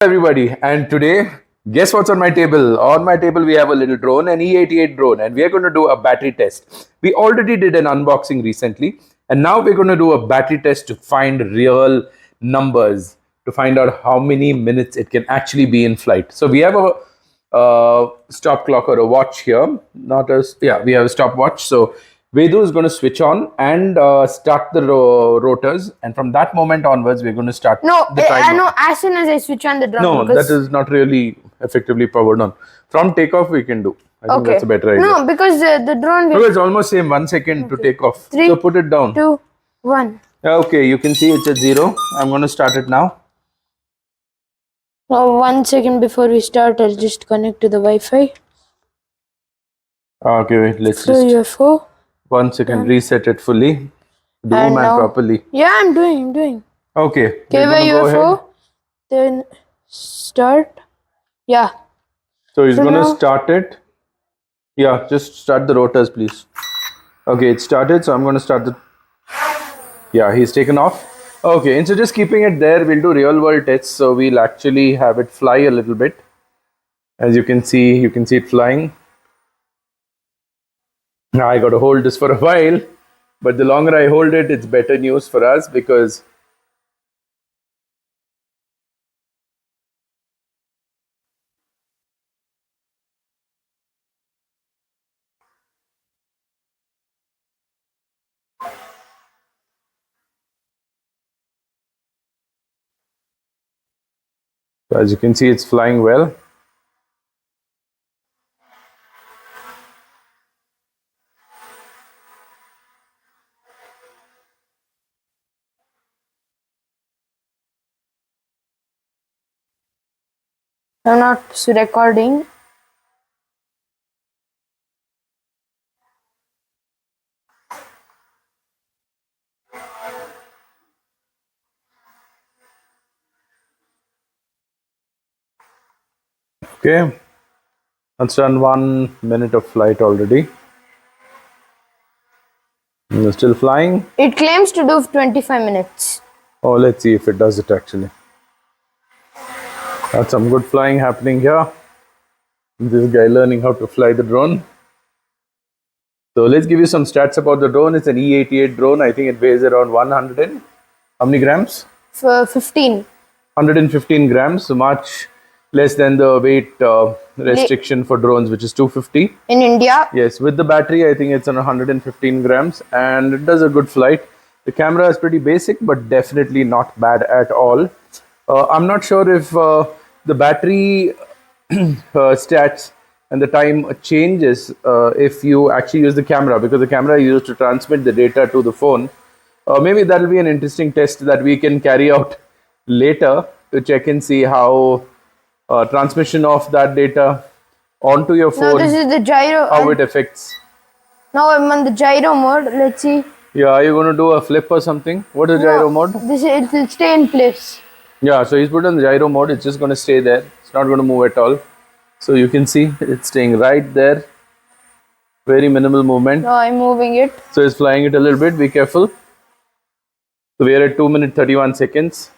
Everybody, and today, guess what's on my table? On my table, we have a little drone, an E88 drone, and we are going to do a battery test. We already did an unboxing recently, and now we're going to do a battery test to find real numbers, to find out how many minutes it can actually be in flight. So we have a stop clock or a watch here, not a, yeah, we have a stopwatch. So Vedu is going to switch on and start the rotors, and from that moment onwards, we're going to start the timer. I know. As soon as I switch on the drone. No, that is not really effectively powered on. From takeoff, we can do. I think that's a better idea. No, because the drone will. No, it's almost same 1 second to take off. 3, so put it down. 2, 1. Okay, you can see it's at 0. I'm going to start it now. 1 second before we start, I'll just connect to the Wi-Fi. Okay, wait, let's So just. UFO. 1 second, reset it fully. Do And man now- properly. Yeah, I'm doing. Okay. Okay, we're gonna go ahead. UFO. Then start. Yeah. So he's So going to now- start it. Yeah, just start the rotors, please. Okay, it started. So I'm going to start the. Yeah, he's taken off. Okay, instead of just keeping it there, we'll do real world tests. So we'll actually have it fly a little bit. As you can see it flying. Now I got to hold this for a while, but the longer I hold it, it's better news for us because. As you can see, it's flying well. I'm not recording. Okay, that's done 1 minute of flight already. And it's still flying. It claims to do 25 minutes. Oh, let's see if it does it actually. That's some good flying happening here. This guy learning how to fly the drone. So let's give you some stats about the drone. It's an E88 drone. I think it weighs around 100 and how many grams? For 15. 115 grams, so much less than the weight restriction for drones, which is 250. In India. Yes, with the battery, I think it's on 115 grams and it does a good flight. The camera is pretty basic, but definitely not bad at all. I'm not sure if the battery stats and the time changes if you actually use the camera, because the camera is used to transmit the data to the phone. Maybe that will be an interesting test that we can carry out later to check and see how transmission of that data onto your phone, Now this is the gyro. how it affects. Now I'm on the gyro mode. Let's see. Yeah, are you going to do a flip or something? What is gyro mode? It will stay in place. Yeah, so he's put on the gyro mode. It's just going to stay there. It's not going to move at all. So you can see it's staying right there. Very minimal movement. Now I'm moving it. So he's flying it a little bit. Be careful. So we are at 2 minutes 31 seconds.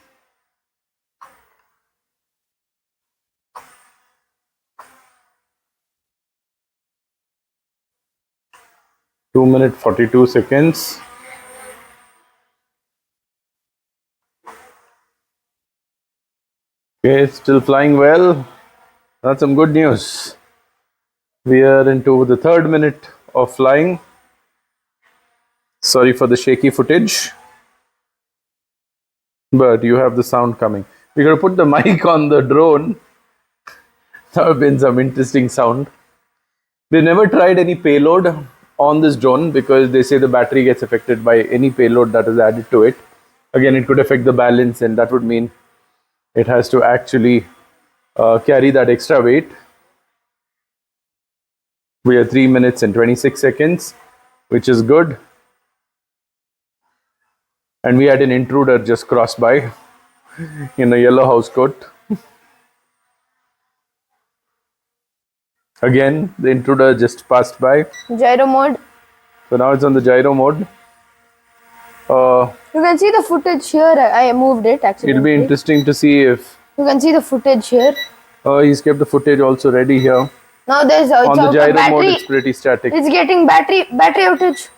Two minute 42 seconds. Okay, still flying well. That's some good news. We are into the 3rd minute of flying. Sorry for the shaky footage, but you have the sound coming. We're going to put the mic on the drone. That would have been some interesting sound. We never tried any payload on this drone because they say the battery gets affected by any payload that is added to it. Again, it could affect the balance, and that would mean it has to actually carry that extra weight. We are 3 minutes and 26 seconds, which is good. And we had an intruder just cross by in a yellow house coat. Again, the intruder just passed by. Gyro mode. So now it's on the gyro mode. You can see the footage here. I moved it actually. It'll be interesting to see if You can see the footage here. He's kept the footage also ready here. Now there's it's On the out of gyro mode, battery. it's pretty static. It's getting battery outage.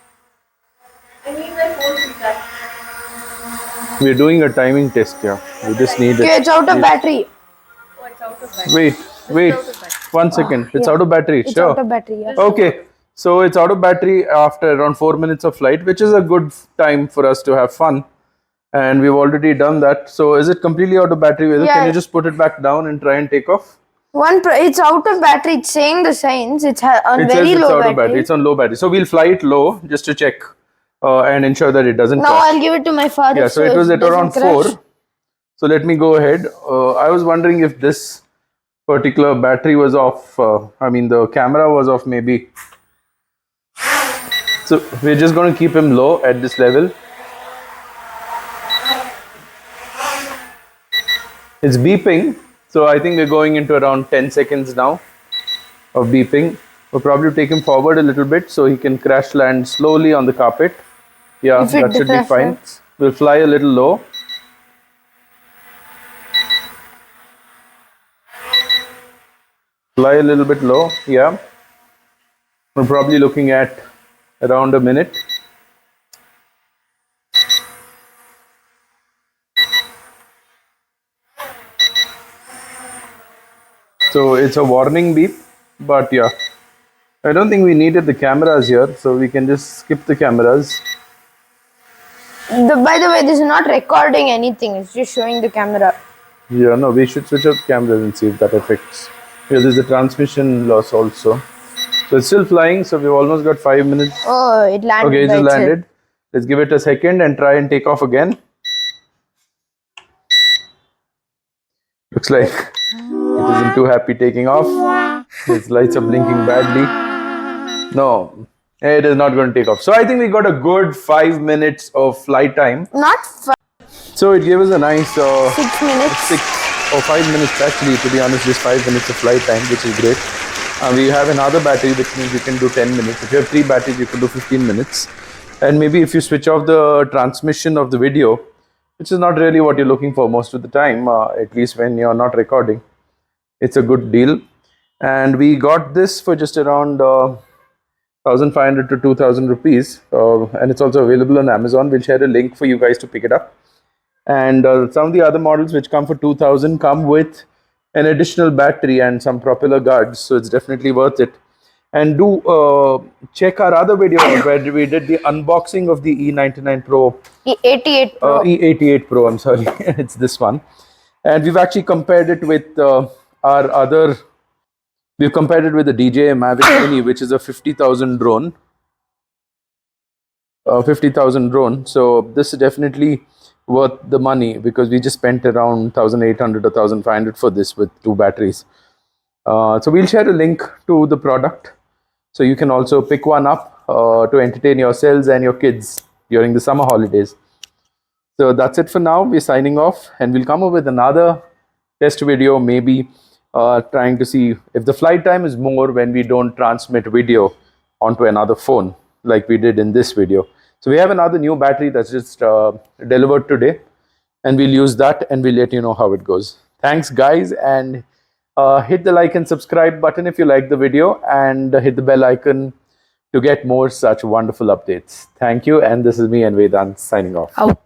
We're doing a timing test here. We just need Okay, it. it's out of battery. Wait, 1 second. It's Yeah. out of battery. It's Sure. out of battery. Yeah. Okay, so it's out of battery after around 4 minutes of flight, which is a good time for us to have fun. And we've already done that. So is it completely out of battery? Can Yeah. you just put it back down and try and take off? It's out of battery. It's saying the signs. It's on It very says it's low out of battery. It's on low battery. So we'll fly it low just to check and ensure that it doesn't Now crash. I'll give it to my father. Yeah, so it was at doesn't around crash. 4. So let me go ahead. I was wondering if this particular battery was off. The camera was off maybe. So we're just going to keep him low at this level. It's beeping. So I think we're going into around 10 seconds now of beeping. We'll probably take him forward a little bit so he can crash land slowly on the carpet. Yeah, If it that should be fine. deflects. We'll fly a little low. Fly a little bit low, yeah. We're probably looking at around a minute. So it's a warning beep, but yeah. I don't think we needed the cameras here, so we can just skip the cameras. By the way, this is not recording anything. It's just showing the camera. Yeah, no, we should switch up cameras and see if that affects. Yeah, there's a transmission loss also. So it's still flying, so we've almost got 5 minutes. Oh, it landed. Okay, it by just itself. landed. Let's give it a second and try and take off again. Looks like it isn't too happy taking off. Its lights are blinking badly. No, it is not going to take off. So I think we got a good 5 minutes of flight time. Not So it gave us a nice 6 minutes. 5 minutes actually, to be honest, just 5 minutes of flight time, which is great. We have another battery, which means you can do 10 minutes. If you have 3 batteries, you can do 15 minutes. And maybe if you switch off the transmission of the video, which is not really what you're looking for most of the time, at least when you're not recording, it's a good deal. And we got this for just around 1,500 to 2,000 rupees. And it's also available on Amazon. We'll share a link for you guys to pick it up. And some of the other models which come for 2,000 come with an additional battery and some propeller guards, so it's definitely worth it. And do check our other video where we did the unboxing of the E99 Pro. E88 Pro. E88 Pro, I'm sorry, it's this one. And we've actually compared it with we've compared it with the DJI Mavic Mini, which is a 50,000 drone. 50,000 drone. So this is definitely worth the money because we just spent around 1,800 or 1,500 for this with 2 batteries. So we'll share a link to the product so you can also pick one up to entertain yourselves and your kids during the summer holidays. So that's it for now. We're signing off and we'll come up with another test video, maybe trying to see if the flight time is more when we don't transmit video onto another phone like we did in this video. So we have another new battery that's just delivered today, and we'll use that and we'll let you know how it goes. Thanks guys, and hit the like and subscribe button if you like the video, and hit the bell icon to get more such wonderful updates. Thank you, and this is me and Vedant signing off. Out.